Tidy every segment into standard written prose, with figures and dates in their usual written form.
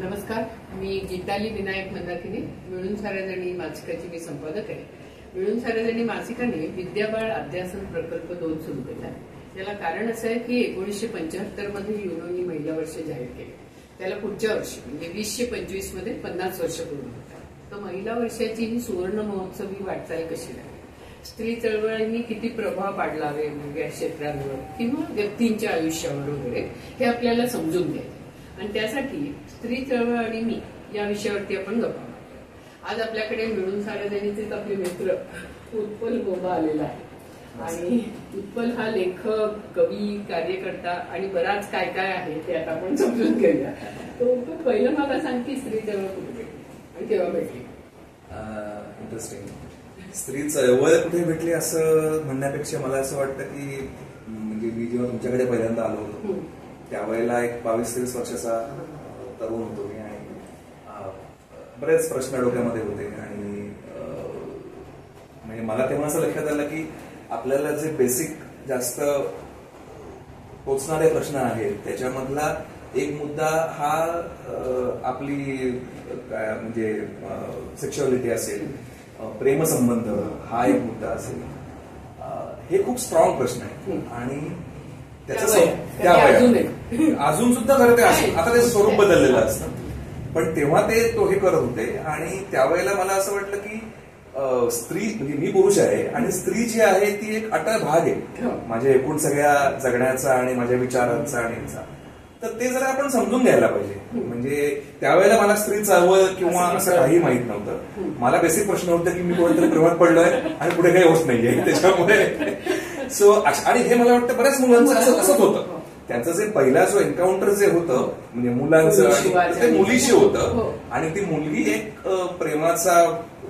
नमस्कार, मी गीताली विनायक मंदाकिनी. मिळून साऱ्याजणी मासिकाची मी संपादक आहे. मिळून साऱ्याजणी मासिकाने विद्याबाळ अध्यासन प्रकल्प 2 सुरू केला. याला कारण असं आहे की 1975 मध्ये युनोनी महिला वर्ष जाहीर केले. त्याला पुढच्या वर्षी म्हणजे 2025 मध्ये 50 वर्ष पूर्ण होतात. तर महिला वर्षाची ही सुवर्ण महोत्सवी वाटचाल कशी लागली, स्त्री चळवळींनी किती प्रभाव पाडला वेगवेगळ्या क्षेत्रांवर किंवा व्यक्तींच्या आयुष्यावर वगैरे हे आपल्याला समजून घ्यायचं. आणि त्यासाठी स्त्री चळवळ आणि मी या विषयावरती आपण गप्पा मारू. आज आपल्याकडे मिळून साऱ्याजणीचेच आपले मित्र उत्पल गोबा आलेला आहे. आणि उत्पल हा लेखक, कवी, कार्यकर्ता आणि बराच काय काय आहे ते आता आपण समजून घेऊया. तो पहिलं मला सांग की स्त्री चळवळ कुठे भेटली आणि केव्हा भेटली? इंटरेस्टिंग. स्त्री चळवळ कुठे भेटली असं म्हणण्यापेक्षा मला असं वाटतं की म्हणजे मी जेव्हा तुमच्याकडे पहिल्यांदा आलो होतो त्यावेळेला एक 22-23 वर्षाचा तरुण होतो मी आणि बरेच प्रश्न डोक्यामध्ये होते. आणि म्हणजे मला तेव्हा असं लक्षात आलं की आपल्याला जे बेसिक जास्त पोचणारे प्रश्न आहेत त्याच्यामधला एक मुद्दा हा आपली काय म्हणजे सेक्शुअलिटी असेल, प्रेमसंबंध हा एक मुद्दा असेल. हे खूप स्ट्रॉंग प्रश्न आहे आणि अजून सुद्धा खरं ते असेल. आता त्याचं स्वरूप बदललेलं असतं पण तेव्हा तो हे करत होते. आणि त्यावेळेला मला असं वाटलं की स्त्री म्हणजे मी पुरुष आहे आणि स्त्री जी आहे ती एक अटळ भाग आहे माझ्या एकूण सगळ्या जगण्याचा आणि माझ्या विचारांचा आणि तर ते जरा आपण समजून घ्यायला पाहिजे. म्हणजे त्यावेळेला मला स्त्री चळवळ किंवा असं काही माहित नव्हतं. मला बेसिक प्रश्न होता की मी कोणतरी प्रेमात पडलोय आणि पुढे काही होत नाहीये त्याच्यामुळे सो. आणि हे मला वाटतं बऱ्याच मुलांचं असंच होतं. त्यांचं जे पहिला जो एन्काउंटर जे होतं म्हणजे मुलांचं ते मुलीशी होतं आणि ती मुलगी एक प्रेमाचा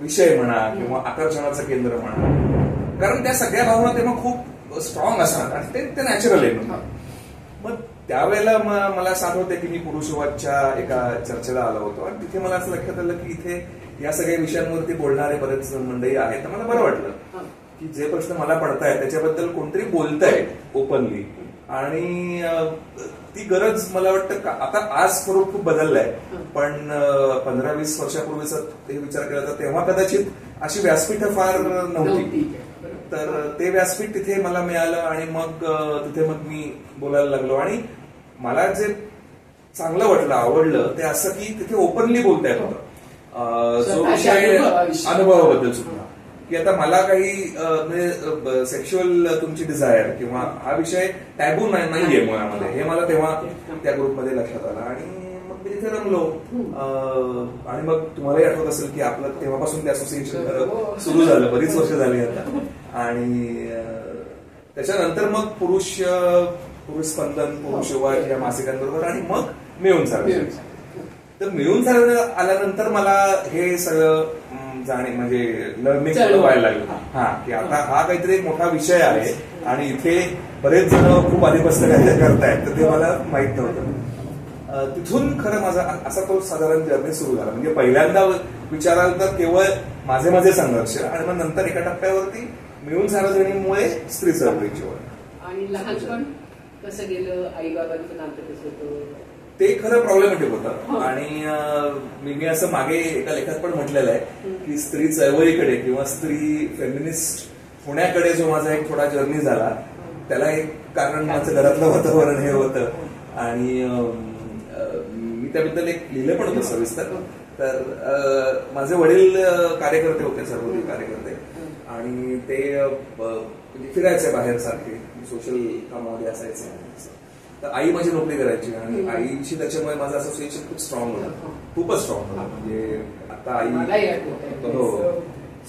विषय म्हणा किंवा आकर्षणाचं केंद्र म्हणा, कारण त्या सगळ्या भावना तेव्हा खूप स्ट्रॉंग असतात आणि ते नॅचरल आहे. मग त्यावेळेला मला असं होते की मी पुरुषवादच्या एका चर्चेला आलो होतो आणि तिथे मला असं लक्षात आलं की इथे या सगळ्या विषयांवरती बोलणारे बरेच मंडळी आहेत. तर मला बरं वाटलं की जे प्रश्न मला पडतायत त्याच्याबद्दल कोणतरी बोलताय ओपनली. आणि ती गरज मला वाटतं आता आज स्वरूप खूप बदललंय पण 15-20 वर्षापूर्वीचा ते विचार केला तर तेव्हा कदाचित अशी व्यासपीठं फार नव्हती. तर ते व्यासपीठ तिथे मला मिळालं आणि मग तिथे मग मी बोलायला लागलो. आणि मला जे चांगलं वाटलं, आवडलं ते असं की तिथे ओपनली बोलता येत होतं जो विषय अनुभवाबद्दल सुद्धा की आता मला काही म्हणजे सेक्शुअल तुमची डिझायर किंवा हा विषय टॅबू नाहीये मुळामध्ये हे मला तेव्हा त्या ग्रुपमध्ये लक्षात आलं. आणि मग मी तिथे रमलो. आणि मग तुम्हालाही आठवत असेल की आपलं तेव्हापासून ते असोसिएशन सुरू झालं, बरीच वर्ष झाली आता. आणि त्याच्यानंतर मग पुरुष स्पंदन, पुरुष युवक या मासिकांबरोबर आणि मग मिळून सारखं. तर मिळून सारखं आल्यानंतर मला हे सगळं म्हणजे लर्निंग व्हायला लागलं की आता हा काहीतरी मोठा विषय आहे आणि इथे बरेच जण खूप आधीपासून काहीतरी करतायत तर ते मला माहित नव्हतं. तिथून खरं माझा असा तो साधारण जर्नी सुरू झाला. म्हणजे पहिल्यांदा विचाराल तर केवळ माझे संघर्ष आणि मग नंतर एका टप्प्यावरती मिळून सार्वजनिकमुळे स्त्री चळवळीची ओळख. आणि लहानपण कसं गेलं, आई बाबांचं नातं कसं होतं ते खरं प्रॉब्लेमॅटिक होतं. आणि मी असं मागे एका लेखात पण म्हटलेलं आहे की स्त्री चळवळीकडे किंवा स्त्री फेमिनिस्ट होण्याकडे जो माझा एक थोडा जर्नी झाला त्याला एक कारण माझं घरातलं वातावरण हे होतं. आणि मी त्याबद्दल एक लिहिलं पण होतं सविस्तर. तर माझे वडील कार्यकर्ते होते, सर्वोदय कार्यकर्ते. आणि ते फिरायचे बाहेर सारखे, सोशल कामामध्ये असायचे. तर आई माझी नोकरी करायची आणि आईशी त्याच्यामुळे माझं असोसिएशन खूप स्ट्रॉंग होतं, खूपच स्ट्रॉंग होतं. म्हणजे आता आई हो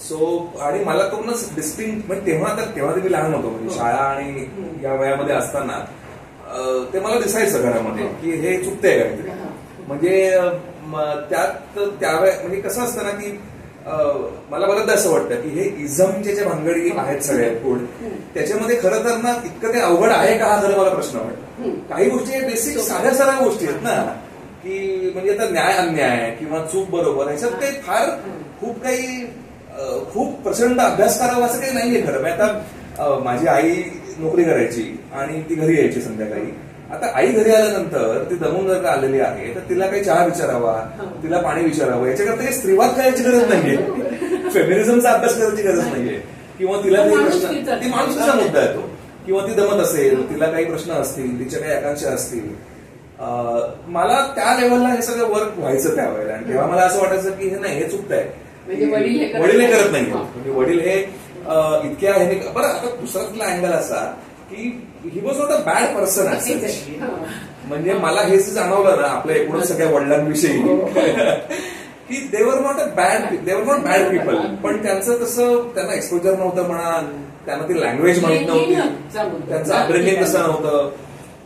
सो. आणि मला तो डिस्टिंक्ट म्हणजे तेव्हा ते मी लहान होतो म्हणजे शाळा आणि या वयामध्ये असताना ते मला दिसायचं घरामध्ये की हे चुकतंय काहीतरी. म्हणजे त्यात त्यावेळेस म्हणजे कसं असतं ना की मला बरंच असं वाटतं की हे इझमचे जे भानगडी आहेत सगळ्यात गुण त्याच्यामध्ये खरं तर ना इतकं ते अवघड आहे का हा खरं मला प्रश्न वाटतो. काही गोष्टी बेसिक साध्या साध्या गोष्टी आहेत ना की म्हणजे आता न्याय अन्याय किंवा चूक बरोबर ह्याच्यात काही फार खूप काही खूप प्रचंड अभ्यास करावा असं काही नाहीये खरं. आता माझी आई नोकरी करायची आणि ती घरी यायची संध्याकाळी आता आई घरी आल्यानंतर ती दमून जर का आलेली आहे तर तिला काही चहा विचारावा, तिला पाणी विचारावं, याच्याकरता काही स्त्रीवाद करायची गरज नाहीये, फेमिनिझमचा अभ्यास करायची गरज नाहीये, किंवा तिला काही प्रश्न, ती माणुसकीचा मुद्दा आहे तो, किंवा ती दमत असेल, तिला काही प्रश्न असतील, तिच्या काही आकांक्षा असतील. मला त्या लेव्हलला हे सगळं वर्क व्हायचं त्यावेळेला, आणि तेव्हा मला असं वाटायचं की हे नाही, हे चुकतंय, वडील हे करत नाही, म्हणजे वडील हे इतक्या ह्याने. बरं, आता दुसरा अँगल असा की he was not a bad person, म्हणजे मला हे जाणवलं ना आपल्या एकूण सगळ्या वडिलांविषयी की देवर नॉट बॅड पीपल, पण त्यांचं तसं त्यांना एक्सपोजर नव्हतं म्हणा, त्यांना ती लँग्वेज माहित नव्हती, त्यांचं अपब्रिंगिंग तसं नव्हतं.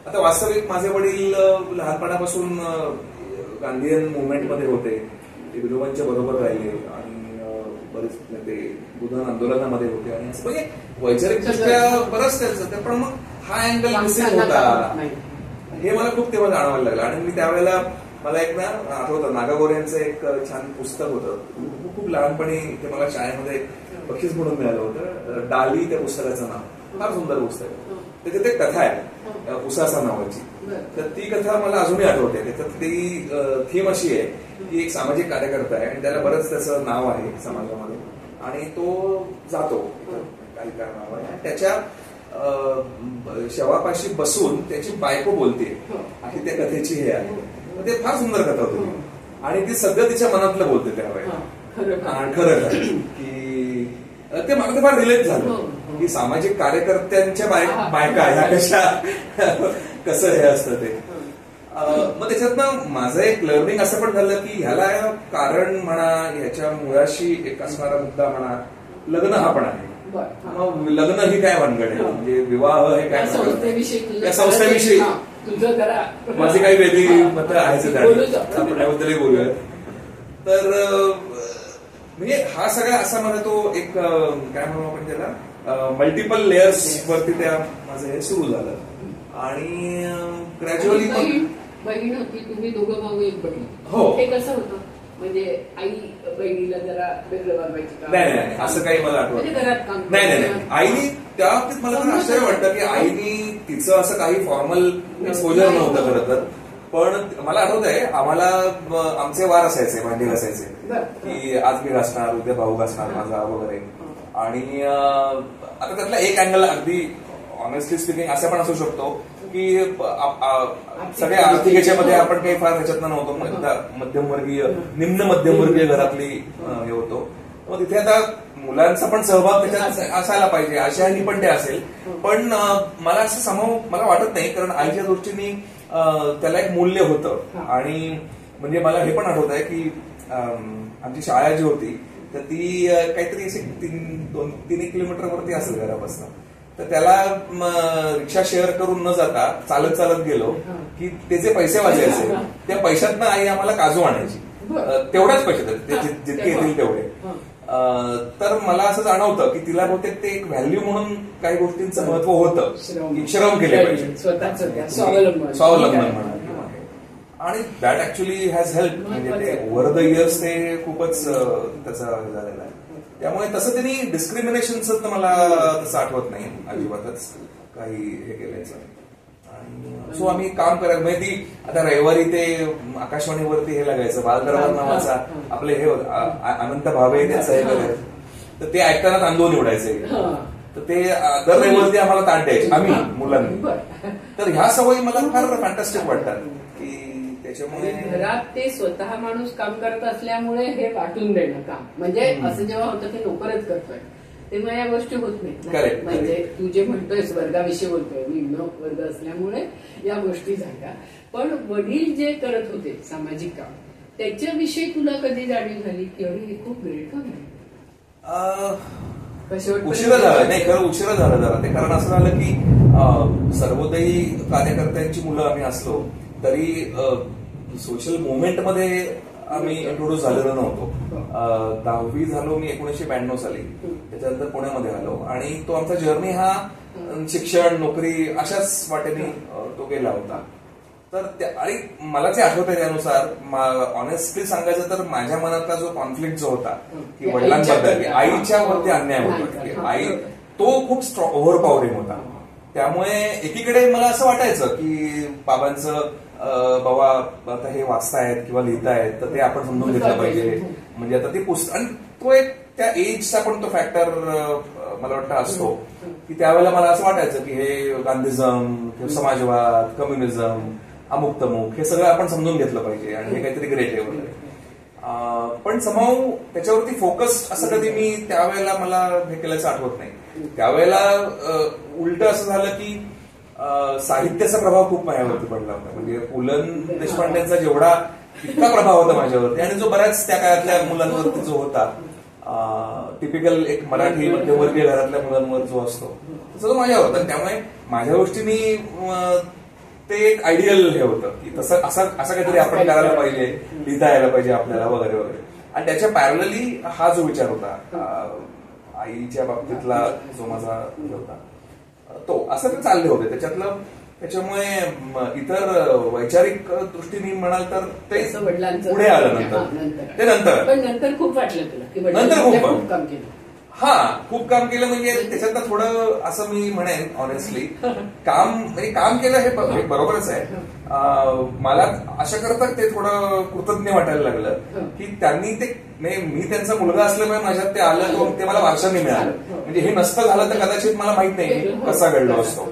आता वास्तविक माझे वडील लहानपणापासून गांधीयन मुवमेंटमध्ये होते, ते विनोबांच्या बरोबर राहिले, आणि बरेच ते बुधन आंदोलनामध्ये होते, आणि असं म्हणजे वैचारिकदृष्ट्या बरंच त्यांचं. पण मग हा अँगल मिसिंग होता, हे मला खूप तेव्हा जाणवायला लागलं. आणि मी त्यावेळेला मला एक ना आठवतं, नागा गोरे यांचं एक छान पुस्तक होतं, खूप लहानपणी ते मला शाळेमध्ये बक्षीस म्हणून मिळालं होतं, डाली त्या पुस्तकाचं नाव, फार सुंदर पुस्तक. त्याच्यात एक कथा आहे उसासा नावाची, तर ती कथा मला अजूनही आठवते. त्याच्यात ती थीम अशी आहे की एक सामाजिक कार्यकर्ता आहे, आणि त्याला बरंच त्याचं नाव आहे समाजामध्ये, आणि तो जातो काही कारणामुळे, आणि त्याच्या शवापाशी बसून त्याची बायको बोलते, अशी त्या कथेची हे आहे. ते फार सुंदर कथा होती, आणि ती सगळं तिच्या मनातलं बोलते त्यावेळेला. खरं की ते मला ते फार रिलेट झालं की सामाजिक कार्यकर्त्यांच्या बायका ह्या कशा, कसं हे असतं ते. मग त्याच्यातनं माझं एक लर्निंग असं पण झालं की ह्याला कारण म्हणा, ह्याच्या मुळाशी एक असणारा मुद्दा म्हणा, लग्न हा पण आहे. मग लग्न ही काय भानगड आहे, म्हणजे विवाह हे काय, या संस्थेविषयी माझी काही वेगळी मतं आहेत, आपण त्याबद्दलही बोलूया. तर म्हणजे हा सगळा असा मला तो एक काय म्हणू आपण त्याला, मल्टिपल लेयर्स वरती त्या माझं हे सुरू झालं, आणि ग्रॅज्युअली बहीण होती, तुम्ही दोघं भाऊ एक बहीण, हो, हे कसं होतं, म्हणजे आई बहिणीला जरा वेगळं वागवायची का? नाही, असं काही मला आठवत घरात काम नाही. आईनी त्या बाबतीत मला तर आश्चर्य वाटतं की आईनी तिचं असं काही फॉर्मल एक्सपोजर नव्हतं खरं तर, पण मला आठवत आहे आम्हाला आमचे वार असायचे, भांडी घासायचे, की आज मी घासणार, उद्या भाऊ घासणार माझा वगैरे. आणि आता त्यातला एक अँगल अगदी ऑनेस्टली स्पीकिंग असं पण असू शकतो की सगळ्या आर्थिक याच्यामध्ये आपण काही फार ह्याच्यातनं नव्हतो, मध्यमवर्गीय, निम्न मध्यमवर्गीय घरातली हे होतो. मग तिथे आता मुलांचा पण सहभाग त्याच्यात असायला पाहिजे, अशाही पण ते असेल. पण मला असं मला वाटत नाही, कारण आईच्या दृष्टीने त्याला एक मूल्य होतं. आणि म्हणजे मला हे पण आठवत आहे की आमची शाळा जी होती तर ती काहीतरी असे 3-1 किलोमीटरवरती असेल घरापासून, तर त्याला रिक्षा शेअर करून न जाता चालत चालत गेलो की ते जे पैसे वाजायचे त्या पैशातनं आई आम्हाला काजू आणायची, तेवढ्याच पैशात जितके येतील तेवढे. तर मला असं जाणवतं की तिला बहुतेक ते एक व्हॅल्यू म्हणून काही गोष्टींचं महत्व होतं, श्रम केले पाहिजे, स्वावलंबन म्हणा, आणि दॅट ऍक्च्युअली हॅज हेल्प. म्हणजे ते ओव्हर द इयर्स ते खूपच त्याचा झालेला आहे. त्यामुळे तसं त्यांनी डिस्क्रिमिनेशनचं तर मला तसं आठवत नाही अजिबातच काही हे केल्याचं. आणि सो आम्ही काम करायचं, म्हणजे ती आता रविवारी ते आकाशवाणीवरती हे लागायचं बालदरबार नावाचा, आपले हे अनंत भावे त्याचं हे करायचं, तर ते ऐकताना तांदूळ निवडायचे, तर ते दर रविवारी आम्हाला ताट द्यायचे आम्ही मुलांनी. तर ह्या सवयी मला फार फॅन्टास्टिक वाटतात की त्याच्यामुळे घरात ते स्वतः माणूस काम करत असल्यामुळे हे वाटून देणं काम, म्हणजे असं जेव्हा होतं की नोकरच करतोय तेव्हा या गोष्टी होत नाहीत. म्हणजे तू जे म्हणतोयस वर्गाविषयी बोलतोय, निम्न वर्ग असल्यामुळे या गोष्टी झाल्या. पण वडील जे करत होते सामाजिक काम, त्याच्याविषयी तुला कधी जाणीव झाली की अरे हे खूप ग्रेट काम आहे? उशिरा झाला नाही, खरं उशिरा झालं जरा ते. कारण असं झालं की सर्वोदयी कार्यकर्त्यांची मुलं आम्ही असलो तरी सोशल मुवमेंटमध्ये आम्ही इंट्रोड्यूस झालेलो नव्हतो. 10वी झालो मी 1992 साली, त्याच्यानंतर पुण्यामध्ये आलो, आणि तो आमचा जर्नी हा शिक्षण, नोकरी अशाच वाटेने तो गेला होता. तर आणि मला जे आठवत आहे त्यानुसार ऑनेस्टली सांगायचं तर माझ्या मनातला जो कॉन्फ्लिक्ट जो होता की वडिलांबद्दल, आईच्या वरती अन्याय होता, आई तो खूप ओव्हर पॉवरिंग होता. त्यामुळे एकीकडे मला असं वाटायचं की बाबांचं बाबा आता हे वाचतायत किंवा लिहितायत तर ते आपण समजून घेतलं पाहिजे. म्हणजे आता ते पुस्तक आणि तो एक त्या एजचा पण तो फॅक्टर मला वाटतं असतो की त्यावेळेला मला असं वाटायचं की हे गांधीझम किंवा समाजवाद, कम्युनिझम, अमुक तमुक हे सगळं आपण समजून घेतलं पाहिजे आणि हे काहीतरी ग्रेट आहे वगैरे. पण समाव त्याच्यावरती फोकस असं कधी मी त्यावेळेला मला हे केल्याचं आठवत नाही. त्यावेळेला उलट असं झालं की साहित्याचा प्रभाव खूप माझ्यावरती पडला होता. म्हणजे पु ल देशपांडेंचा जेवढा इतका प्रभाव होता माझ्यावरती आणि जो बऱ्याच त्या काळातल्या मुलांवरती जो होता टिपिकल एक मराठी मध्यमवर्गीय घरातल्या मुलांवर जो असतो तसा तो माझ्यावर होता. त्यामुळे माझ्या गोष्टींनी ते एक आयडियल हे होतं की तसं असं काहीतरी आपण करायला पाहिजे, लिहिता यायला पाहिजे आपल्याला वगैरे वगैरे. आणि त्याच्या पॅरलली हा जो विचार होता आईच्या बाबतीतला जो माझा होता तो असं ते चालले होते त्याच्यातलं. त्याच्यामुळे इतर वैचारिक दृष्टीने म्हणाल तर ते पुढे आलं नंतर. ते नंतर खूप वाटलं तुला नंतर खूप काम केलं. खूप काम केलं. म्हणजे त्याच्यात थोडं असं मी म्हणेन ऑनेस्टली काम केलं हे बरोबरच आहे. मला अशा करता ते थोडं कृतज्ञ वाटायला लागलं की त्यांनी ते मी त्यांचा मुलगा असल्यामुळे माझ्यात ते आलं, ते मला वारशाने मिळालं. म्हणजे हे नसतं झालं तर कदाचित मला माहित नाही कसा घडलो असतो.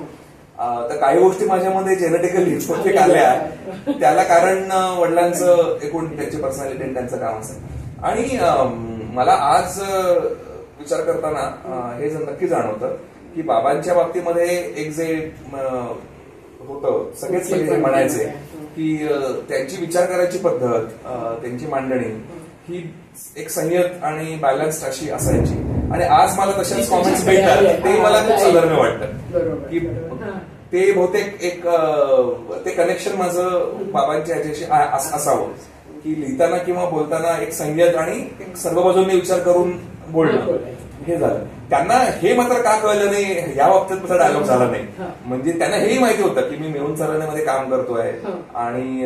तर काही गोष्टी माझ्यामध्ये जेनेटिकली बहुतेक आल्या त्याला कारण वडिलांचं एकूण त्यांची पर्सनॅलिटी आणि त्यांचं काम असेल. आणि मला आज विचार करताना हे नक्की जाणवतं की बाबांच्या बाबतीमध्ये एक जे होतं सगळेच म्हणायचे की त्यांची विचार करायची पद्धत, त्यांची मांडणी ही एक संयत आणि बॅलन्स्ड अशी असायची. आणि आज मला तशाच कॉमेंट्स मिळतात ते मला खूप साधारण वाटतं की ते बहुतेक एक ते कनेक्शन माझं बाबांच्या ह्याच्याशी असावं की लिहिताना किंवा बोलताना एक संयत आणि एक सर्व बाजूंनी विचार करून बोलणं हे झालं. त्यांना हे मात्र का कळलं नाही या बाबतीत माझा डायलॉग झाला नाही. म्हणजे त्यांना हेही माहिती होतं की मी मिळून चालण्यामध्ये काम करतोय आणि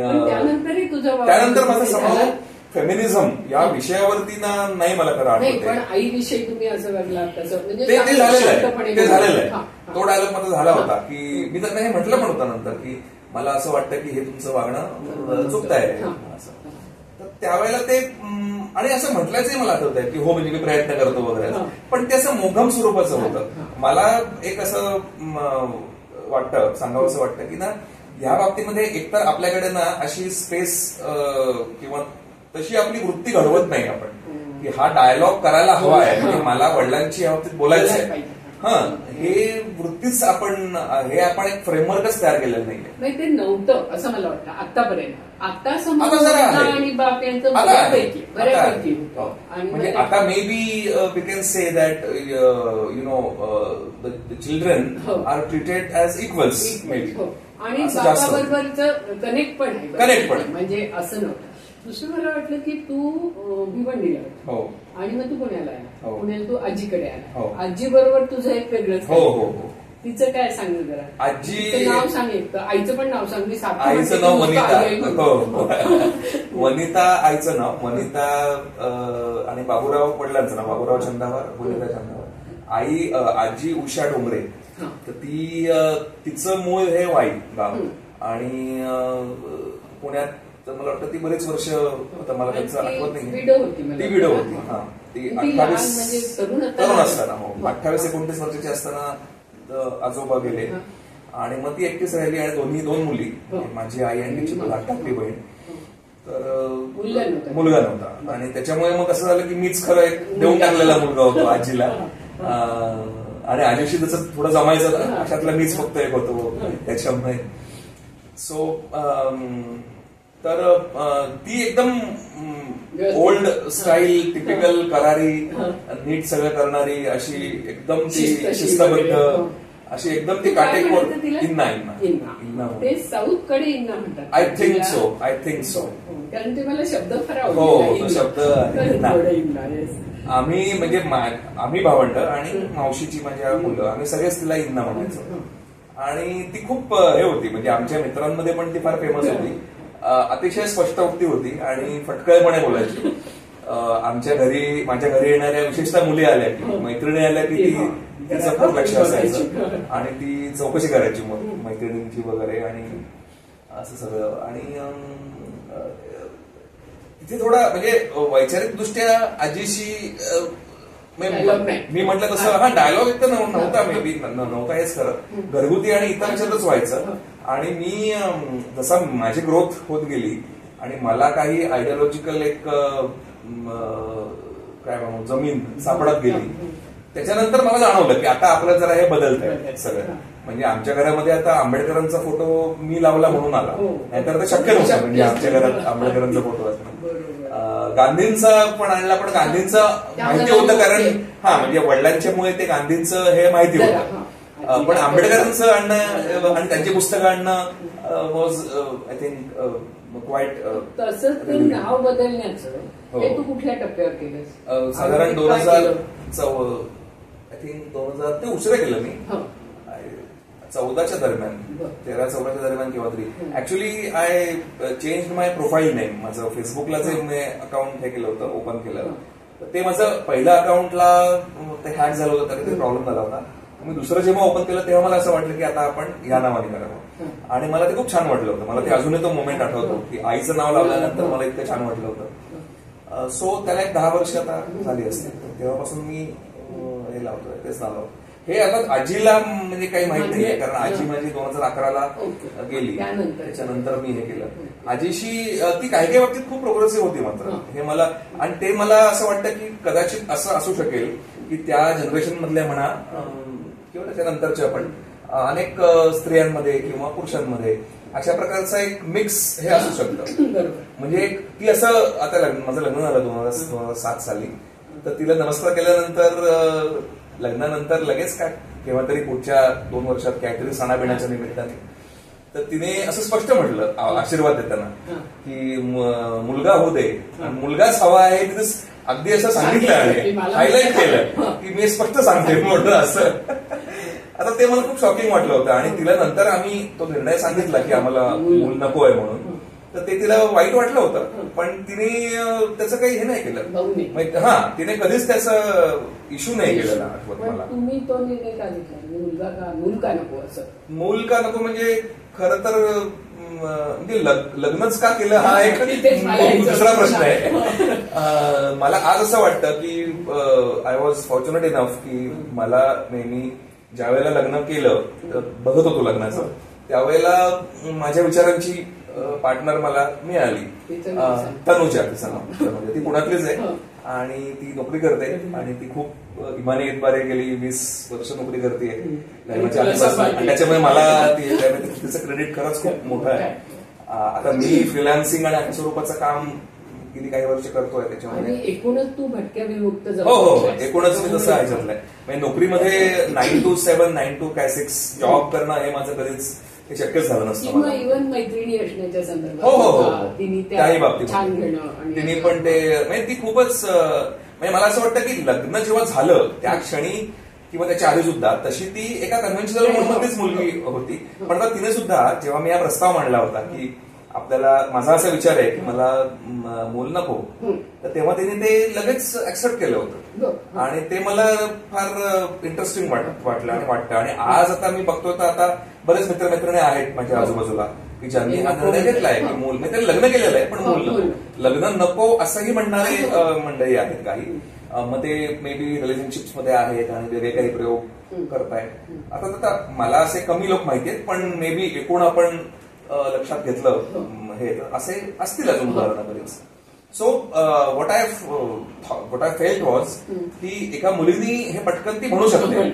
त्यानंतर माझं समाज फेमिनिझम या विषयावरती नाही मला खरं आठवत. पण आईविषयी तुम्ही असं वागला ते झालेलं आहे. तो डायलॉग माझा झाला होता की मी त्यांना हे म्हटलं पण होतं नंतर की मला असं वाटतं की हे तुमचं वागणं चुकत आहे असं. तर त्यावेळेला ते आणि असं म्हटल्याचंही मला आठवत आहे की हो म्हणजे मी प्रयत्न करतो वगैरे. पण ते असं मोघम स्वरूपाचं होतं. मला एक असं वाटतं सांगावंसं वाटतं की ना ह्या बाबतीमध्ये एकतर आपल्याकडे ना अशी स्पेस किंवा तशी आपली वृत्ती घडवत नाही आपण की हा डायलॉग करायला हवा आहे, मला वडिलांची या बाबतीत बोलायचं आहे. हे वृत्तीच आपण एक फ्रेमवर्कच तयार केलेलं नाही. ते नव्हतं असं मला वाटतं आतापर्यंत. आता आणि बाप यांचं बऱ्यापैकी म्हणजे आता maybe we can say that the children are treated as equals maybe. आणि बापाबरोबरचं कनेक्ट पण आहे म्हणजे असं नव्हतं. दुसरं मला वाटलं की तू भिवंडीला हो आणि मग तू पुण्याला आला, पुण्याला तू आजीकडे आला. आजी बरोबर तुझं एक वेगळंच तिचं काय सांग जरा. आजी नाव सांग एक आईचं पण नाव सांग. मी आईचं नाव वनिता आईचं नाव वनिता आणि बाबूराव वडिलांचं नाव बाबूराव चंदावर, वनिता चंदावर. आई आजी उषा डोंगरे. तर तिचं मूळ हे वाई गाव आणि पुण्यात तर मला वाटतं ती बरेच वर्ष आता मला त्यांचं आठवत नाही. ती विडो होती. ती 28 तरुण असताना 28-29 वर्षाची असताना आजोबा गेले आणि मग ती एकटीच राहिली आणि दोन मुली माझी आई आणि तिची धाकटी बहीण. तर मुलगा नव्हता आणि त्याच्यामुळे मग असं झालं की मीच खरं एक देऊन टाकलेला मुलगा होतो आजीला आणि आजीशी त्याचं थोडं जमायचं अशातला मीच फक्त एक होतो त्याच्यामुळे. सो तर ती एकदम ओल्ड स्टाईल टिपिकल करारी नीट सगळं करणारी अशी एकदम ती शिस्तबद्ध अशी एकदम ती काटेकोर. इन्ना ते साऊथ कडे इन्ना म्हणतात. आय थिंक सो कारण ते मला शब्द फार हो तो शब्द. आम्ही म्हणजे आम्ही भावंड आणि मावशीची माझ्या मुलं आम्ही सगळेच तिला इन्ना म्हणायचो. आणि ती खूप हे होती म्हणजे आमच्या मित्रांमध्ये पण ती फार फेमस होती. अतिशय स्पष्ट उक्ती होती आणि फटकळपणे बोलायची. माझ्या घरी येणाऱ्या विशेषतः मुली आल्या की मैत्रिणी आल्या की ती तिचं खूप लक्ष असायचं आणि ती चौकशी करायची मग मैत्रिणींची वगैरे आणि असं सगळं. आणि तिथे थोडा म्हणजे वैचारिक दृष्ट्या आजीशी मी म्हटलं तसं हा डायलॉग एक तर नव्हता, मे बी नव्हता हेच खरं, घरगुती आणि इतर विषयातच व्हायचं. आणि मी जसा माझी ग्रोथ होत गेली आणि मला काही आयडियोलॉजिकल एक काय म्हणू जमीन सापडत गेली, त्याच्यानंतर मला जाणवलं की आता आपलं जरा हे बदलतंय सगळं. म्हणजे आमच्या घरामध्ये आता आंबेडकरांचा फोटो मी लावला म्हणून आला, नाहीतर ते शक्य नव्हतं म्हणजे आमच्या घरात आंबेडकरांचा फोटो असणं. गांधींचा पण आणला, पण गांधींचं माहिती होतं कारण म्हणजे वडिलांच्यामुळे ते गांधींचं हे माहिती होतं. पण आंबेडकरांचं आणणं आणि त्यांची पुस्तकं आणणं वॉज आय थिंक क्वाईट. तसंच ते नाव बदलण्याचं हे तू कुठल्या टप्प्यावर केलंस? साधारण 2000 आय थिंक 2000 ते उशिरा केलं मी, 14च्या दरम्यान, 13-14च्या दरम्यान किंवा तरी. Actually I change my profile name. माझं फेसबुकला जे मी अकाउंट हे केलं होतं, ओपन केलं, ते माझं पहिल्या अकाउंटला ते हॅक झालं होतं, तरी ते प्रॉब्लेम झाला होता. मी दुसरं जेव्हा ओपन केलं तेव्हा मला असं वाटलं की आता आपण या नावाने करावं, आणि मला ते खूप छान वाटलं होतं. मला ते अजूनही तो मोमेंट आठवतो की आईचं नाव लावल्यानंतर मला इतकं छान वाटलं होतं. सो त्याला एक 10 वर्ष आता झाली असते, तेव्हापासून मी हे लावतोय, तेच नाव लावतो. हे आता आजीला म्हणजे काही माहित नाहीये, कारण आजी माझी 2011ला गेली, त्याच्यानंतर मी हे केलं. आजीशी ती काही बाबतीत खूप प्रोग्रेसिव्ह होती मात्र हे मला, आणि ते मला असं वाटतं की कदाचित असं असू शकेल की त्या जनरेशन मधल्या म्हणा किंवा त्याच्यानंतरच्या पण अनेक स्त्रियांमध्ये किंवा पुरुषांमध्ये अशा प्रकारचा एक मिक्स हे असू शकतं. म्हणजे ती असं, आता माझं लग्न झालं 2007 साली, तर तिला नमस्कार केल्यानंतर लग्नानंतर लगेच काय केव्हा तरी पुढच्या 2 वर्षात काहीतरी सणाबिण्याच्या निमित्ताने तर तिने असं स्पष्ट म्हटलं आशीर्वाद देताना की मुलगा होऊ दे, मुलगाच हवा आहे. तिथे अगदी असं सांगितलं आणि हायलाईट केलं की मी स्पष्ट सांगते मोठं असं. आता ते मला खूप शॉकिंग वाटलं होतं, आणि तिला नंतर आम्ही तो निर्णय सांगितला की आम्हाला मूल नको आहे म्हणून, तर ते तिला वाईट वाटलं होतं, पण तिने त्याचं काही हे नाही केलं. तिने कधीच त्याचं इश्यू नाही केलेला आठवत मला. तुम्ही तो निर्णय का घेतला, मूल का नको असं? मूल का नको म्हणजे खरं तर म्हणजे लग्नच का केलं हा एक दुसरा प्रश्न आहे. मला आज असं वाटतं की आय वॉज फॉर्च्युनेट इनफ की मला नेहमी ज्या वेळेला लग्न केलं, बघत होतो लग्नाचं, त्यावेळेला माझ्या विचारांची पार्टनर मला मिळाली. तनुजा तिचं नाव, म्हणजे ती पुण्यातलीच आहे आणि ती नोकरी करते आणि ती खूप इमाने इतबारे गेली 20 वर्ष नोकरी करते त्याच्यामुळे मला तिचं क्रेडिट खरंच खूप मोठं आहे. आता मी फ्रीलान्सिंग आणि स्वरूपाचं काम गेली काही वर्ष करतोय, त्याच्यामुळे एकूणच तू भटक्या विमुक्त. हो, एकूणच मी तसं ह्याच्यातलंय. म्हणजे नोकरीमध्ये 9 to 7, 9 to 6 जॉब करणं हे माझं कधीच हे शक्यच झालं नसतं. इव्हन मैत्रिणी असण्याच्या संदर्भात हो, त्याही बाबतीत छान घेणं तिने पण ते म्हणजे ती खूपच, म्हणजे मला असं वाटतं की लग्न जेव्हा झालं त्या क्षणी किंवा त्याच्या आधी सुद्धा तशी ती एका कन्व्हेन्शनल मोडमध्येच मुलगी होती. पण तिने सुद्धा जेव्हा मी हा प्रस्ताव मांडला होता की आपल्याला, माझा असा विचार आहे की मला मूल नको, तर तेव्हा तिने ते लगेच ऍक्सेप्ट केलं होतं आणि ते मला फार इंटरेस्टिंग वाटलं आणि वाटतं. आणि आज आता मी बघतोय तर आता बरेच मित्रमैत्रिणी आहेत माझ्या आजूबाजूला की ज्यांनी हा निर्णय घेतलाय की मूल, म्हणजे ते लग्न केलेलं आहे पण मूल नको, लग्न नको असंही म्हणणारे मंडळी आहेत काही. मग ते मे बी रिलेशनशिप्स मध्ये आहेत आणि वेगळे काही प्रयोग करतायत. आता मला असे कमी लोक माहिती आहेत, पण मे बी एकूण आपण लक्षात घेतलं हे असे असतील अजून उदाहरणं बरीच. So what I felt was की एका मुलीनी हे पटकन ती म्हणू शकते.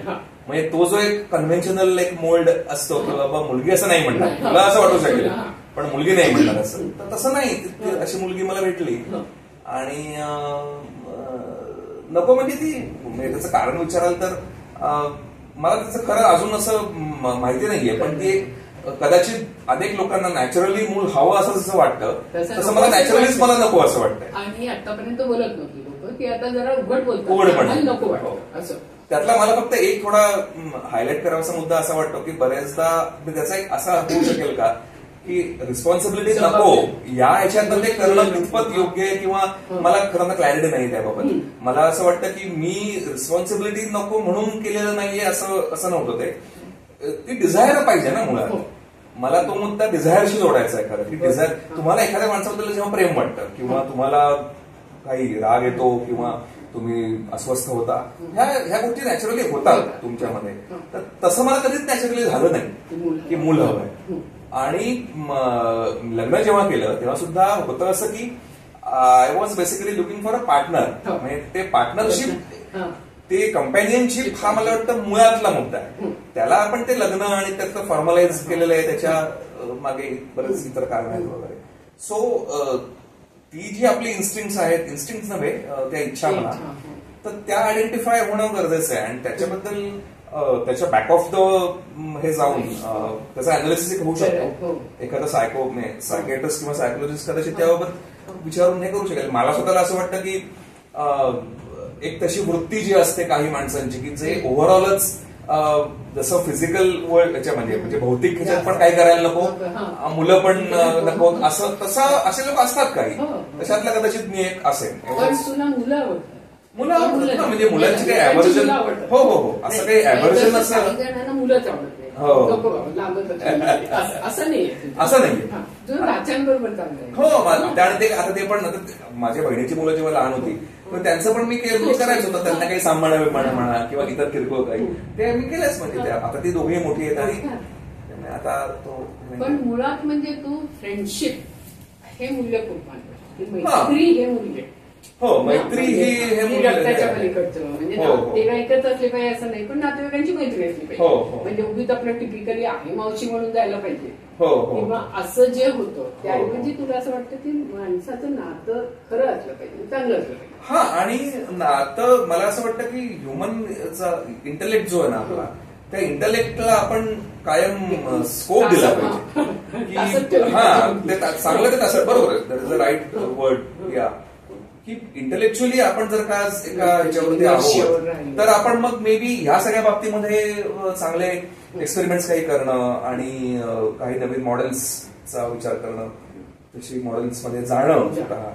म्हणजे तो जो एक कन्व्हेन्शनल एक मोल्ड असतो की बाबा मुलगी असं नाही म्हणणार, तुला असं वाटू शकेल पण मुलगी नाही म्हणणार असं, तर तसं नाही. अशी मुलगी मला भेटली आणि नको म्हणजे ती, म्हणजे त्याचं कारण विचाराल तर मला त्याचं खरं अजून असं माहिती नाहीये, पण ती कदाचित अनेक लोकांना नॅचरली मूल हवं असं जसं वाटतं तसं मला नॅचरलीच मला नको असं वाटतंय. आणि आतापर्यंत बोलत नव्हती लोक की आता जरा उघड बोलतात, उघडपणे नको वाटतं असं. त्यातला मला फक्त एक थोडा हायलाईट करावासा मुद्दा असा वाटतो की बऱ्याचदा त्याचा एक असा होऊ शकेल का की रिस्पॉन्सिबिलिटी नको या ह्याच्यातनं ते करणं कितपत योग्य आहे किंवा मला खरं क्लॅरिटी नाही त्याबाबत. मला असं वाटतं की मी रिस्पॉन्सिबिलिटी नको म्हणून केलेलं नाहीये असं नव्हतं ते. ती डिझायर पाहिजे ना मुळात. मला तो मुद्दा डिझायरशी जोडायचा आहे खरं की डिझायर. तुम्हाला एखाद्या माणसाबद्दल जेव्हा प्रेम वाटतं किंवा तुम्हाला काही राग येतो किंवा तुम्ही अस्वस्थ होता, ह्या गोष्टी नॅचरली होतात तुमच्यामध्ये. तर तसं मला कधीच नॅचरली झालं नाही की मूल हवंय. आणि लग्न जेव्हा केलं तेव्हा सुद्धा होतं असं की I was basically looking for a partner. म्हणजे ते पार्टनरशिप, ते कंपॅनियनशिप हा मला वाटतं मुळातला मुद्दा आहे. त्याला आपण ते लग्न आणि त्याचं फॉर्मलाइज केलेलं आहे, त्याच्या मागे बरेच इतर कारण आहेत वगैरे. सो ती जी आपली इन्स्टिंक्ट्स आहेत, इन्स्टिंक्ट्स नव्हे त्या इच्छा म्हणा, तर त्या आयडेंटिफाय होणं गरजेचं आहे. आणि त्याच्याबद्दल त्याच्या बॅक ऑफ द हे जाऊन त्याचा अनालिसिस होऊ शकतो. एखादा सायकियाट्रिस्ट किंवा सायकोलॉजिस्ट कदाचित त्याबाबत विचारून हे करू शकेल. मला स्वतःला असं वाटतं की एक तशी वृत्ती जी असते काही माणसांची की जे ओव्हरऑलच जसं फिजिकल वर्ल्ड याच्यामध्ये म्हणजे भौतिक ह्याच्यात पण काही करायला नको, मुलं पण नको, असं तसं असे लोक असतात काही. तशातला कदाचित मी एक असेल. मुलं आवडतात ना, म्हणजे मुलांची काही ॲव्हर्जन, हो हो हो, असं काही ॲव्हर्जन असं मुलंच आवडत नाही, असं नाही. असं नाही हो. आणि ते आता ते पण माझ्या बहिणीची मुलं जेव्हा लहान होती त्यांचं पण मी केअर करायचं होतं. त्यांना काही सांभाळावे म्हणा किंवा इतर किरकोळ काही ते मी केलंच. म्हणजे आता ती दोघेही मोठी आहेत आणि आता तो पण मुळात म्हणजे तू फ्रेंडशिप हे मूल्य खूप मानतो. मैत्री हे मूल्य, हो, मैत्री ही रक्ताच्या पलीकडचं. म्हणजे नातेवाईकच असले पाहिजे असं नाही, पण नातेवाईकांची मैत्री असली पाहिजे. म्हणजे उगीच आपलं टिपिकली आहे मावशी म्हणून जायला पाहिजे किंवा असं जे होतं त्याऐवजी तुला असं वाटतं की माणसाचं नातं खरं असलं पाहिजे, चांगलं असलं पाहिजे. हा, आणि नातं मला असं वाटतं की ह्युमनचा इंटेलेक्ट जो आहे ना आपला, त्या इंटेलेक्टला आपण कायम स्कोप दिला पाहिजे की हा ते चांगलं ते तसं बरोबर आहे. That is the right word. या की इंटेलेक्च्युअली आपण जर का एका ह्याच्यावरती आहोत तर आपण मग मे बी ह्या सगळ्या बाबतीमध्ये चांगले एक्सपेरिमेंट्स काही करणं आणि काही नवीन मॉडेल्सचा विचार करणं, तशी मॉडेल्समध्ये जाणं स्वतः.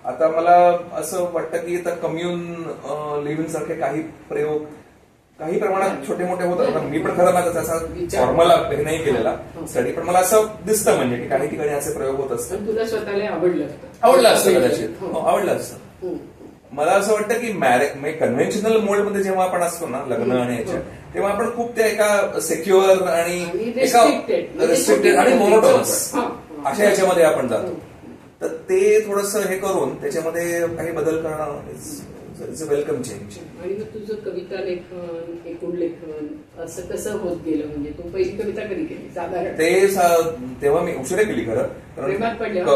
आता मला असं वाटतं की आता कम्युन लिव्हिंग सारखे काही प्रयोग काही प्रमाणात छोटे मोठे होतात. मी पण खरं माझा त्याचा फॉर्मल हे नाही केलेला स्टडी, पण मला असं दिसतं म्हणजे की काही ठिकाणी असे प्रयोग होत असतात. तुला स्वतःला आवडलं असतं कदाचित, आवडलं असतं. मला असं वाटतं की म्हणजे कन्व्हेन्शनल मोडमध्ये जेव्हा आपण असतो ना लग्न आणि याच्या, तेव्हा आपण खूप त्या एका सेक्युअर आणि एका रिस्ट्रिक्टेड आणि मोनोटोनस अशा याच्यामध्ये आपण जातो. तर ते थोडंसं हे करून त्याच्यामध्ये काही बदल करणं इट्स अ वेलकम चेंज. आणि मग तुझं कविता लेखन, एकूण लेखन असं कसं होत गेलं? म्हणजे तू पहिली कविता कधी केली साधारण? ते तेव्हा मी उशिरा केली खरं,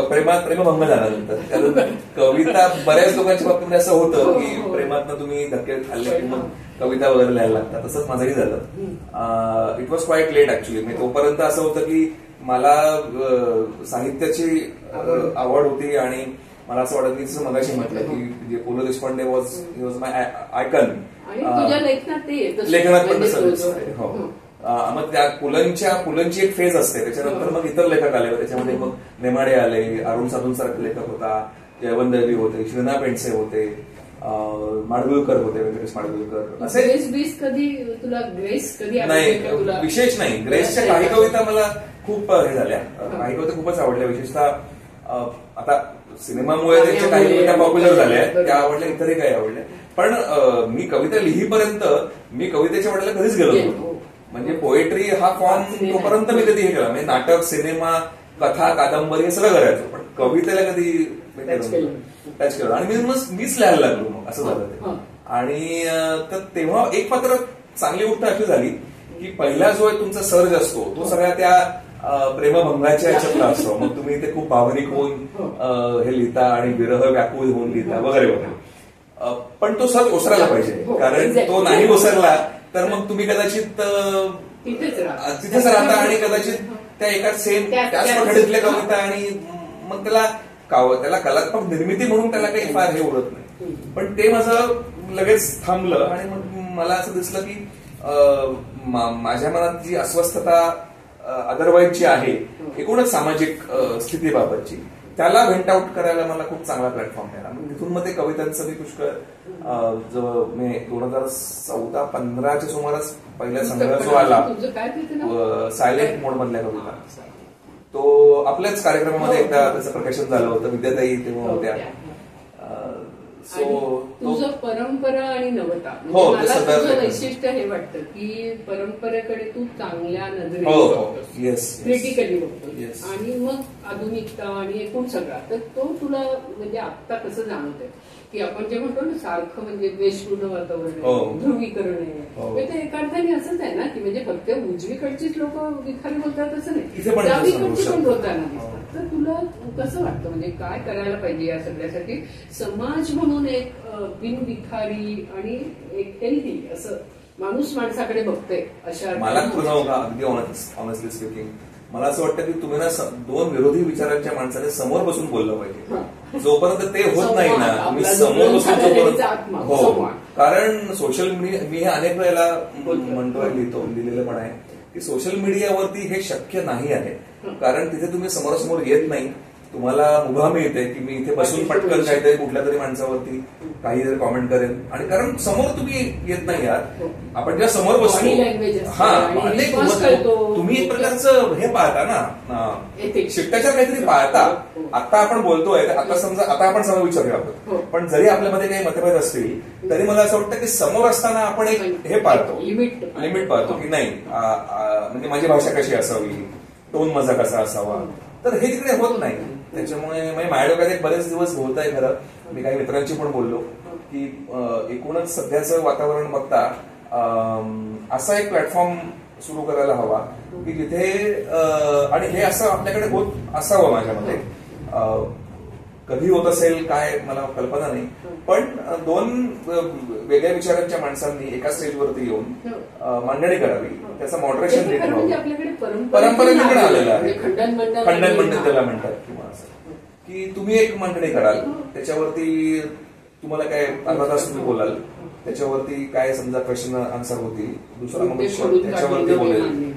प्रेमात प्रेमभंग झाल्यानंतर. कारण कविता बऱ्याच लोकांच्या बाबतीमध्ये असं होतं की प्रेमातनं तुम्ही धक्के खाल्ले की मग कविता वगैरे लिहायला लागतात. तसंच माझंही झालं. It was quite late actually. म्हणजे तोपर्यंत असं होतं की मला साहित्याची आवड होती आणि मला असं वाटत, मी जसं मगाशी म्हटलं की पु ल देशपांडे वॉज माय आयकन. लेखनात पण तसं हो. मग त्या पुलंची एक फेज असते, त्याच्यानंतर मग इतर लेखक आले. त्याच्यामध्ये मग नेमाडे आले, अरुण साधून सारखे लेखक होता, जयवंत दळवी होते, श्रीना पेंडसे होते, माडगुळकर होते, व्यंकटेश माडगुळकर. असे कधी तुला ग्रेस कधी नाही, विशेष नाही. ग्रेसच्या काही कविता मला खूप हे झाल्या, काही कविता खूपच आवडल्या. विशेषतः आता सिनेमामुळे त्यांच्या काही कविता पॉप्युलर झाल्या, त्या आवडल्या, इतरही काही आवडल्या. पण मी कविता लिहीपर्यंत मी कवितेच्या वाट्याला कधीच गेलो नव्हतो. म्हणजे पोएट्री हा फॉर्म तोपर्यंत मी कधी हे केला, म्हणजे नाटक, सिनेमा, कथा, कादंबरी हे सगळं करायचो, पण कवितेला कधी टच केलं. आणि मीच लिहायला लागलो, मग असं झालं ते. आणि तर तेव्हा एक मात्र चांगली गोष्ट अशी झाली की पहिला जो तुमचा सर्ज असतो तो सगळ्या त्या प्रेमभंगाच्या याच्यातला असतो. मग तुम्ही ते खूप भावनिक होऊन हे लिहिता आणि विरह व्याकुळ होऊन लिहिता वगैरे वगैरे. पण तो सर्ज ओसरायला पाहिजे, कारण तो नाही ओसरला तर मग तुम्ही कदाचित तिथेच राहता आणि कदाचित त्या एका सेम त्याच पठडीतल्या कविता, आणि मग त्याला कलात्मक निर्मिती म्हणून त्याला काही फार हे उरत नाही. पण ते माझं लगेच थांबलं आणि मग मला असं दिसलं की माझ्या मनात जी अस्वस्थता अदरवाईजची आहे एकूणच सामाजिक स्थितीबाबतची, त्याला व्हेंट आउट करायला मला खूप चांगला प्लॅटफॉर्म मिळाला. तिथून मग ते कवितांचं मी पुष्कळ जो मी 2014-15च्या सुमारास पहिला संग्रह जो आला सायलेंट मोड मधल्या कविता, तो आपल्याच कार्यक्रमामध्ये एकदा त्याचं प्रकाशन झालं होतं. विद्याताई तेव्हा होत्या. तुझं परंपरा आणि नवता, हो, मला तुझं वैशिष्ट्य हे वाटतं की परंपरेकडे तू चांगल्या नजरेने बघतोस, क्रिटिकली बघतोस, आणि मग आधुनिकता आणि एकूण सगळा, तर तो तुला म्हणजे आता कसं जाणवतंय की आपण जे म्हणतो ना सारखं म्हणजे द्वेषपूर्ण वातावरण, ध्रुवीकरण आहे, ते एका अर्थाने असंच आहे ना की म्हणजे फक्त उजवीकडचीच लोक विखारी बोलतात असं नाही, डावीकडची पण बोलताना दिसतात. तर तुला कसं वाटतं म्हणजे काय करायला पाहिजे या सगळ्यासाठी समाज म्हणून एक बिनविखारी आणि एक हेल्दी असं माणूस माणसाकडे बघतोय अशा? मला तुला अगदी ऑनेस्टली स्पीकिंग मला असं वाटतं की तुम्ही ना दोन विरोधी विचारांच्या माणसाने समोर बसून बोललं पाहिजे. जोपर्यंत ते होत नाही ना, तुम्ही समोर बसून जोपर्यंत, हो, कारण सोशल मीडिया, मी हे अनेक वेळेला म्हणतोय, लिहिलेलं पण आहे की सोशल मीडियावरती हे शक्य नाही आहे, कारण तिथे तुम्ही समोरासमोर येत नाही. तुम्हाला मुभा मिळते की मी इथे बसून पटकन काहीतरी कुठल्या तरी माणसावरती काहीतरी कॉमेंट करेन, आणि कारण समोर तुम्ही येत नाही आहात. आपण जेव्हा समोर बसतो, तुम्ही एक प्रकारचं हे पाहता ना, शिष्टाचार काहीतरी पाहता. आता आपण बोलतोय, आता समजा आता आपण समोर विचारूया आपण, पण जरी आपल्यामध्ये काही मतभेद असतील तरी मला असं वाटतं की समोर असताना आपण एक हे पाळतो, लिमिट पाळतो की नाही, म्हणजे माझी भाषा कशी असावी, टोन माझा कसा असावा. तर हे तिकडे होत नाही. त्याच्यामुळे माझ्या डोक्यात एक बरेच दिवस होत आहे खरं. मी काही मित्रांशी पण बोललो की एकूणच सध्याचं वातावरण बघता असा एक प्लॅटफॉर्म सुरू करायला हवा की जिथे, आणि हे असं आपल्याकडे होत असावं माझ्या मते. कधी होत असेल काय मला कल्पना नाही, पण दोन वेगळ्या विचारांच्या माणसांनी एका स्टेजवरती येऊन मांडणी करावी, त्याचं मॉडरेशन नीट व्हावं. परंपरेकडे आलेलं आहे, खंडन मंडळ त्याला म्हणतात, किंवा असं की तुम्ही एक मांडणी कराल, त्याच्यावरती तुम्हाला काय अर्धा तास तुम्ही बोलाल, त्याच्यावरती काय समजा क्वेश्चन आन्सर होतील, दुसरा मग त्याच्यावरती बोलेल.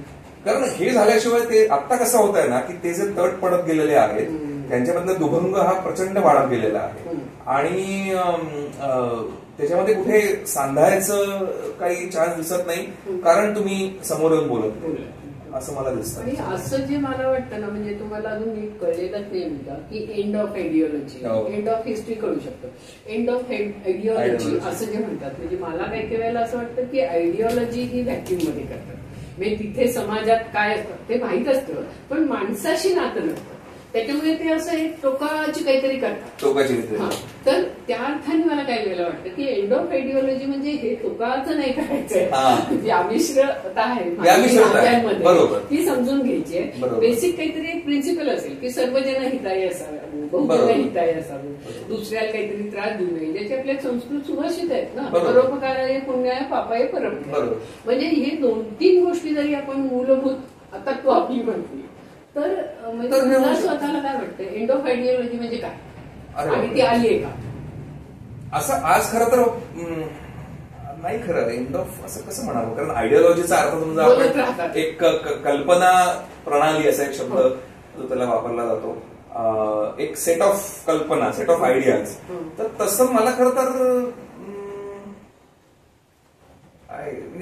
कारण हे झाल्याशिवाय ते आत्ता कसं होत आहे ना की ते जे तट पडत गेलेले आहेत त्यांच्यामधला दुभंग हा प्रचंड वाढत गेलेला आहे, आणि त्याच्यामध्ये कुठे सांधायचं काही चान्स दिसत नाही, कारण तुम्ही समोर येऊन बोलत नाही असं मला दिसतं. आणि असं जे मला वाटतं ना, म्हणजे तुम्हाला अजून नीट कळलेलंच नाही का की end of ideology, end of history कळू शकतो, एंड ऑफ आयडिओलॉजी असं जे म्हणतात. म्हणजे मला काही वेळेला असं वाटतं की आयडिओलॉजी ही व्हॅक्युम मध्ये करतात, म्हणजे तिथे समाजात काय असतं ते माहीत असतं, पण माणसाशी नातं नसतं. त्याच्यामुळे ते असं एक टोकाची काहीतरी करतात. तर त्या अर्थाने मला काय वेळेला वाटतं की एंड ऑफ आयडिओलॉजी म्हणजे हे टोकाचं नाही करायचंय, व्यामिश्रता आहे ती समजून घ्यायची आहे. बेसिक काहीतरी एक प्रिन्सिपल असेल की सर्वजन हिताय असावे, बहुजन हिताय असावे, दुसऱ्याला काहीतरी त्रास देऊ नये, ज्याचे आपल्या संस्कृत सुभाषित आहेत ना, परोपकाराय पुण्याय पापाय परम. म्हणजे हे 2-3 गोष्टी जरी आपण मूलभूत तत्व आपली म्हटली तर मला स्वतःला काय वाटतं एंड ऑफ आयडिओलॉजी म्हणजे काय, आणि ती आली आहे का असं आज खरं तर नाही. खरं एंड ऑफ असं कसं म्हणावं, कारण आयडिओलॉजीचा अर्थ समजा आपण एक कल्पना प्रणाली असा एक शब्द जो त्याला वापरला जातो, एक सेट ऑफ कल्पना, सेट ऑफ आयडियाज. तर तसं मला खरं तर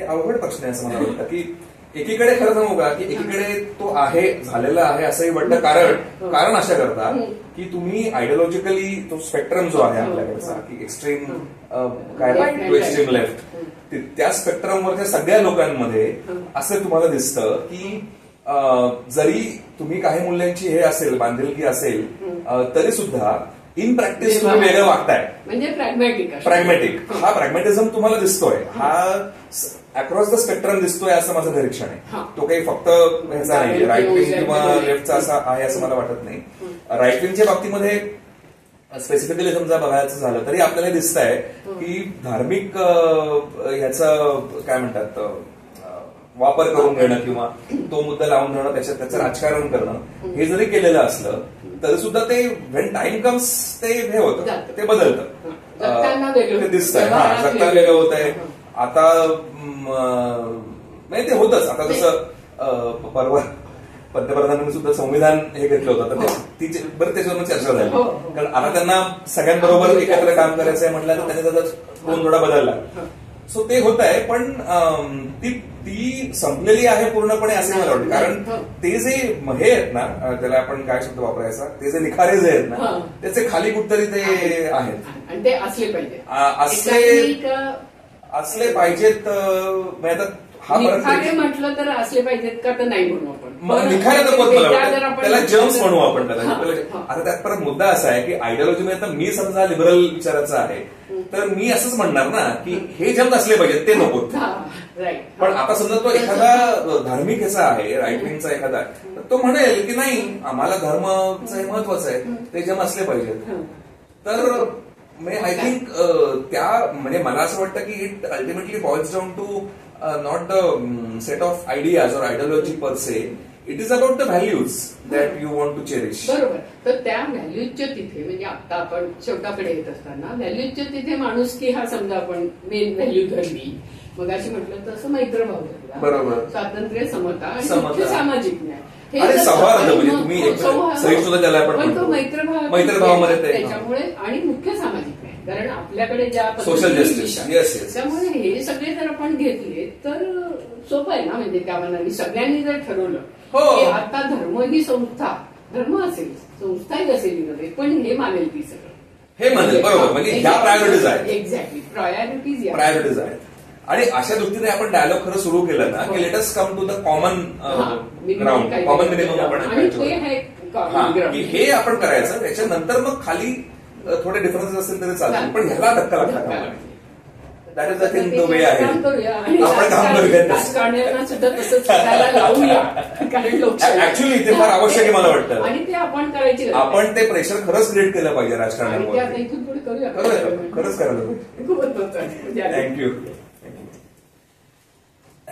अवघड प्रश्न आहे असं मला वाटतं की एकीकडे खरं सांगू का की एकीकडे तो आहे, झालेला आहे असंही वाटतं, कारण अशा करता की तुम्ही आयडिओलॉजिकली तो स्पेक्ट्रम जो आहे आपल्याकडचा की एक्स्ट्रीम काय टू एक्स्ट्रीम लेफ्ट, त्या स्पेक्ट्रमवरच्या सगळ्या लोकांमध्ये असं तुम्हाला दिसतं की जरी तुम्ही काही मूल्यांची हे असेल, बांधिलकी असेल, तरी सुद्धा इन प्रॅक्टिस तुम्ही वेगळं वागताय, म्हणजे प्रॅग्मॅटिक. हा प्रॅग्मॅटिझम तुम्हाला दिसतोय, हा अक्रॉस द स्पेक्ट्रम दिसतोय असं माझं निरीक्षण आहे. तो काही फक्त ह्याचा नाही, राईट विंग किंवा लेफ्टचा असा आहे असं मला वाटत नाही. राईट विंगच्या बाबतीमध्ये स्पेसिफिकली समजा बघायचं झालं तरी आपल्याला दिसत आहे की धार्मिक ह्याचं काय म्हणतात वापर करून घेणं किंवा तो मुद्दा लावून घेणं, त्याचं राजकारण करणं, हे जरी केलेलं असलं तरी सुद्धा ते व्हेन टाइम कम्स ते हे होतं, ते बदलतं, ते दिसतंय. जगता वेगळं होत आहे आता, म्हणजे ते होतच. आता जसं पंतप्रधानांनी सुद्धा संविधान हे घेतलं होतं, तर बरं त्याच्यावर चर्चा झाली. कारण आता त्यांना सगळ्यांबरोबर एकत्र काम करायचं आहे म्हटलं तर त्यांनी त्याचा टोन थोडा बदलला. सो ते होत आहे, पण ती संपलेली आहे पूर्णपणे असं मला वाटतं. कारण ते जे हे आहेत ना, त्याला आपण काय शब्द वापरायचा, ते जे निखारे जे आहेत ना, त्याचे खाली कुठतरी ते आहेत आणि ते असले पाहिजे, असले पाहिजेत. निखारे म्हटलं तर असले पाहिजेत का तर नाही म्हणू आपण, निखारे तर मत मला वाटतं त्याला जम्स म्हणू आपण त्याला. आता त्यात परत मुद्दा असा आहे की आयडियोलॉजी मध्ये आता मी समजा लिबरल विचाराचा आहे, तर मी असंच म्हणणार ना की हे जम्स असले पाहिजेत, ते नको. पण आता समजा तो एखादा धार्मिक ह्याचा आहे, राईट विंगचा एखादा, तर तो म्हणेल की नाही आम्हाला धर्मचं हे महत्वाचं आहे, ते जम असले पाहिजेत. तर आय थिंक त्या म्हणजे मला असं वाटतं की it ultimately boils down to not the set of ideas or ideology per se. It is about the values that you want to cherish. बरोबर. तर त्या व्हॅल्यूजच्या तिथे म्हणजे आता आपण शेवटाकडे येत असताना व्हॅल्यूजच्या तिथे माणुसकी हा समजा आपण मेन व्हॅल्यू धरली, मग अशी म्हटलं तसं मैत्रभाव धरला, बरोबर, स्वातंत्र्य, समता आणि मुख्य सामाजिक न्याय, अरे सौहार्द म्हणजे तुम्ही सहिष्णुता त्याला आपण मैत्रभावामध्ये त्याच्यामुळे आणि मुख्य सामाजिक न्याय. कारण आपल्याकडे ज्या सोशल जस्टिस, त्यामुळे हे सगळे जर आपण घेतले तर सोपं आहे ना. म्हणजे त्या मनाने सगळ्यांनी जर ठरवलं की आता धर्म ही संस्था, धर्म असेल, संस्थाही असेल, पण हे मानेल ती सगळं, हे मानेल, बरोबर, म्हणजे ह्या प्रायोरिटीज आहेत. एक्झॅक्टली, प्रायोरिटीज आहेत. आणि अशा दृष्टीने आपण डायलॉग खरं सुरू केलं ना की let us come to the common ground, common minimum आपण हे आपण करायचं. त्याच्यानंतर मग खाली थोडे डिफरन्सेस असेल तरी चालतील, पण ह्याला धक्का लागला. That is I think the way आहे. आपण काम करूया, राजकारण्यांना सुद्धा तसंच करायला लावूया, कारण ऍक्च्युअली ते फार आवश्यक आहे मला वाटतं. आणि ते आपण करायची, आपण ते प्रेशर खरंच क्रिएट केलं पाहिजे राजकारणामध्ये. इथून पुढे करूया, खरंच करायला पाहिजे. खूप महत्वाचं आहे. थँक्यू.